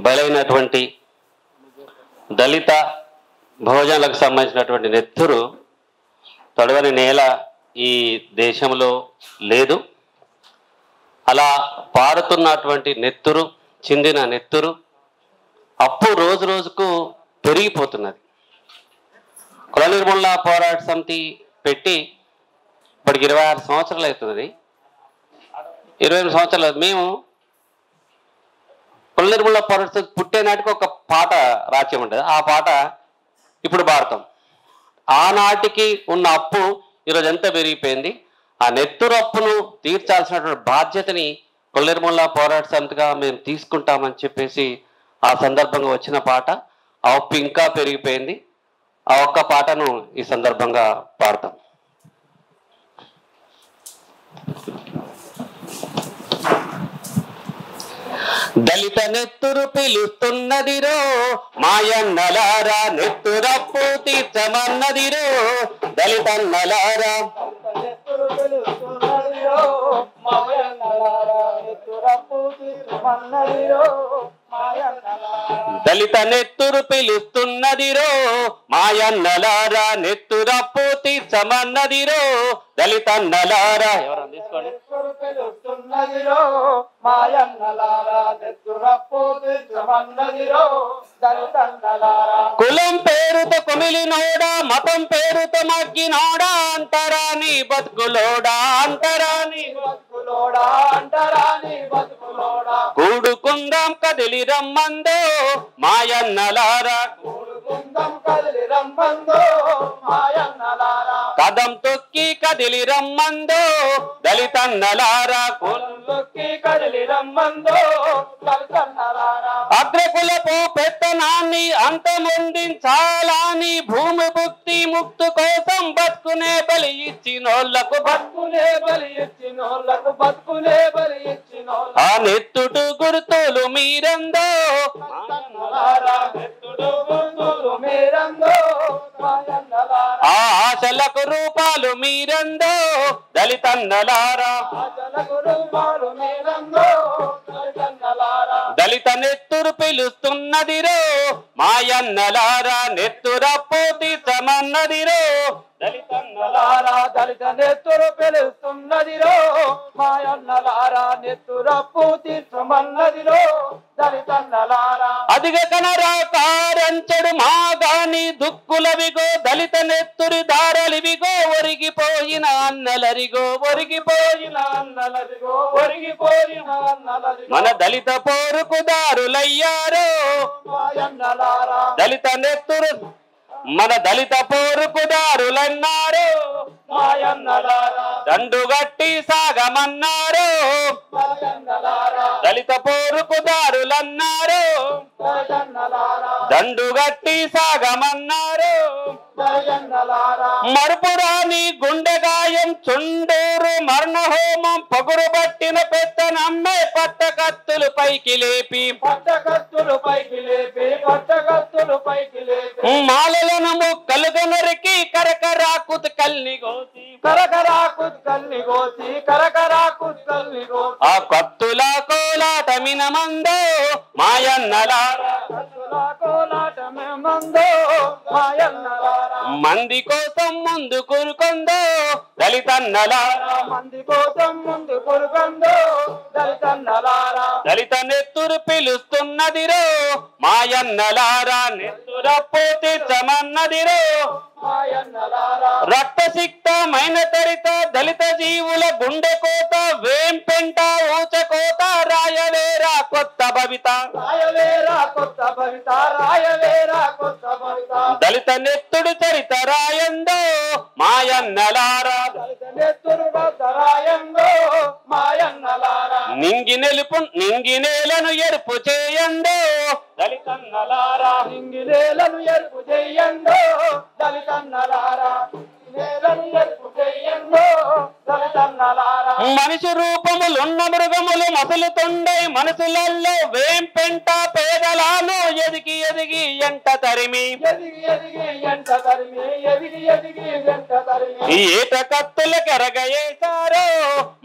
బలైనటువంటి దళిత భోజనాలకు సంబంధించినటువంటి నెత్తురు తొడవని నేల ఈ దేశంలో లేదు. అలా పారుతున్నటువంటి నెత్తురు, చిందిన నెత్తురు అప్పు రోజు రోజుకు పెరిగిపోతున్నది. కుల నిర్మూలన పోరాట సమితి పెట్టి ఇప్పటికి 26 సంవత్సరాలు అవుతున్నది. 28 సంవత్సరాలు. మేము కుల నిర్మూలన పోరాట సమితి పుట్టే నాటికి ఒక పాట రాజ్యం ఉంటుంది. ఆ పాట ఇప్పుడు పాడతాం. ఆనాటికి ఉన్న అప్పు ఈరోజు ఎంత పెరిగిపోయింది. ఆ నెత్తురు అప్పును తీర్చాల్సినటువంటి బాధ్యతని కుల నిర్మూలన పోరాట సమితిగా మేము తీసుకుంటామని చెప్పేసి ఆ సందర్భంగా వచ్చిన పాట. ఆ అప్పు ఇంకా పెరిగిపోయింది. ఆ ఒక్క పాటను ఈ సందర్భంగా పాడతాం. దళిత నెత్తురు పిలుస్తున్నదిరో మాయన్నలారా, నెత్తురప్పు తీర్చమన్నదిరో దళితన్నలారా. దళిత నెత్తురు పిలుస్తున్నదిరో మాయన్నలారా, నెత్తురప్పు తీర్చమన్నదిరో దళితన్నలారా. ఎవరన్నా తీసుకోండి. కులం పేరుతో కుమిలినోడా, మతం పేరుతో మగ్గినోడా, అంతరాని బతుకులోడా, అంతరాని బతుకులోడా, అంతరాని బతుకులోడా. కూడుకుందాం కదిలి రమ్మందో మాయన్నలారా, కూడుకుందాం కదిలి రమ్మందో మాయన్నలారా. కదం తొక్కి కదిలి రమ్మందో దళితన్నలారా, కులం తొక్కి కదిలి రమ్మందో దళితన్నలారా. అగ్రకులపు పెత్తనాన్ని అంతమొందించాలని భూమి భుక్తి ముక్తి కోసం బతుకునే బలి ఇచ్చినోళ్లకు, బతుకునే బలి ఇచ్చినోళ్లకు, బతుకునే బలి ఇచ్చినోళ్లకు. ఆ నెత్తుడు గుర్తులు మీరందో నెత్తుడు గుర్తులు మీరందో, ఆ ఆశలకు రూపాలు మీరందో దళితన్నలారా, ఆశలకు రూపాలు మీరందో దళితన్నలారా. దళిత నెత్తురు పిలుస్తున్నదిరో మాయన్నలారా, నెత్తురప్పు తీర్చమన్నదిరో దళితన్నలారా. దళిత నెత్తురు పిలుస్తున్నదిరో మాయన్నలారా, నెత్తురప్పు తీర్చమన్నదిరో దళితన్నలారా. అదిగ కనరా కారంచెడు మాగాని దుక్కులవిగో, దళిత నెత్తురి దారలివిగో, ఒరిగిపోయిన అన్నలరిగో, ఒరిగిపోయిన అన్నలరిగో, ఒరిగిపోయిన అన్నలరిగో. మన దళిత పోరుకు దారులయ్యారో మాయన్నలారా, దళిత నెత్తురు మన దళిత పోరుకు దారులన్నారు మాయన్నలారా. దండుగట్టి సాగమన్నారు మాయన్నలారా, దళిత పోరుకు దారులన్నారు మాయన్నలారా. దండుగట్టి సాగమన్నారు మాయన్నలారా. మరుపురాని గుండెగాయం చుండూరు మరణ హోమం పొగురు పట్టిన పెత్తనమ్మే పట్టకత్తులు పైకి లేపి, పట్టకత్తులు పైకి లేపి, పట్టకత్తులు పైకి లేపి. మాలలను ముక్కలుగా నరికి కరకరాకుత్ కల్ని గోసి, కరకరాకుత్ కల్ని గోసి, కరకరాకుత్ కల్ని గోసి. ఆ కత్తుల కోలాటమిన మందో మాయన్నలారా, కత్తుల కోలాటమినందో మాయన్నలారా. మంది కోసం ముందు కురుకొందో దళితన్నలారా, మంది కోసం ముందు కురుకొందో దళితన్నలారా. దళిత నెత్తురు పిలుస్తున్నదిరో మాయన్నలారా, నెత్తురప్పు తీర్చమన్నదిరో మాయన్నలారా. రక్తసిక్తమైన తరిత దళిత జీవుల గుండె కోత, వేంపెంట ఊచకోత, రాయవేరా కొత్త భవిత, రాయవేరా కొత్త భవిత, రాయవేరా కొత్త భవిత. దళిత నెత్తుడు చరిత రాయందో మాయన్నలారా, దళిత నెత్తుడు రాయందో మాయన్నలారా. నింగినేలను ఎరుపు చేయందో దళితన్నలారా, నింగినేలను ఎరుపు చేయందో దళితన్నలారా, నేలను ఎరుపు చేయందో దళితన్నలారా. మనిషి రూపములున్న మృగములు మసులుతుండై మనసులలో వేంపెంట పేదలాను ఎదిగి ఎదిగి ఎంట తరిమి ఏట కత్తుల కెరగేశారో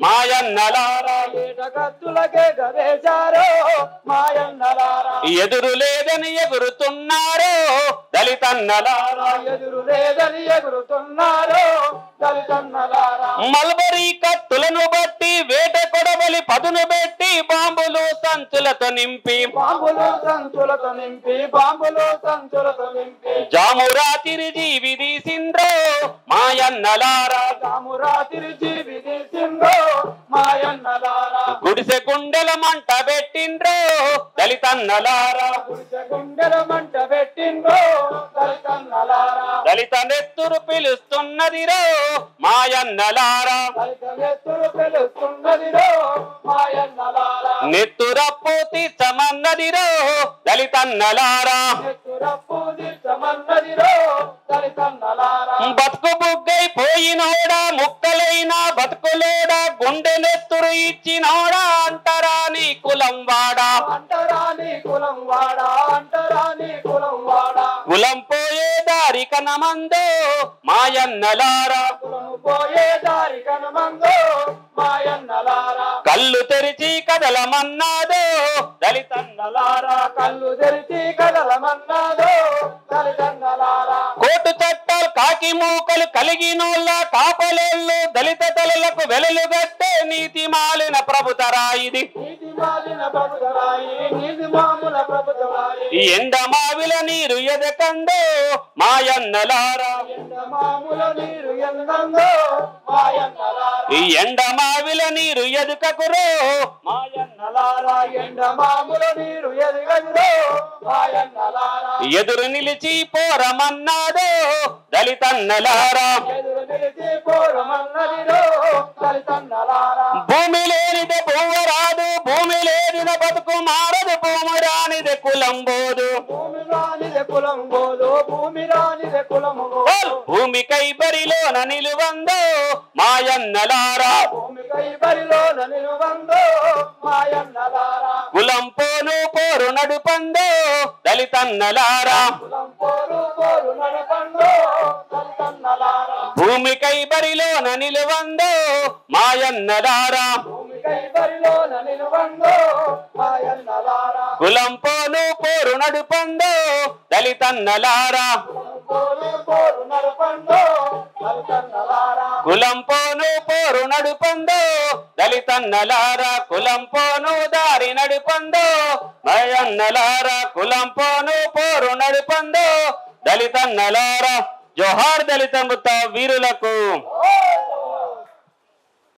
మాయన్నలారా ఎదురు లేదని ఎగురుతున్నారో దళితన్నలారా మల్బరీ కత్తులను బట్టి వేట కొడవలి పదును పెట్టి బాంబులు సంచులతో నింపి జామురాతిరి జీవి తీసిండ్రో మాయన్నలారా గుడిసె గుండెల మంట పెట్టిండ్రో దళితన్నలారా దళిత నెత్తురు పిలుస్తున్నదిరో మాయన్నలారా నెత్తురప్పు తీర్చమన్నదిరో దళితన్నలారా బతుకు బుగ్గై పోయినోడా ముక్కలైన బతుకులోడా గుండె నెత్తురు ఇచ్చినోడా అంటరాని కులం వాడా కులం పోయే దారి కనమందో మాయన్నలారా కళ్ళు తెరిచి కదలమన్నాదో దళితన్నలారా కోటు చట్టాలు కాకి మూకలు కలిగినోళ్ళ కాపలోళ్ళు దళిత తలలకు వెలలు గట్టే నీతి మాలిన ప్రభుతరా ఇది ఎండమావిల నీరు ఎదకందో మాయన్నలారా ఎండమావిల నీరు ఎదుకకురో మాయన్నలారా ఎదురు నిలిచి పోరమన్నాదో దళితన్నలారా భూమి లేనిదే భూవరాదు భూమి లేనిద బతుకు మారదు భూమి రానిదే కులం బోదు భూమికై బరిలోన నిలువందో మాయన్నలారా కులం పోను పోరు నడుపందో దళితన్నలారా భూమికై బరిలోన నిలువందో మాయన్నలారా కులం పోను పోరు నడుపందో దళితన్నలారా కులం పోను పోరు నడుపందో దళితన్నలారా కులం పోను దారి నడుపందో మాయన్నలారా కులం పోను పోరు నడుపందో దళితన్నలారా జోహార్ దళిత ముత్త వీరులకు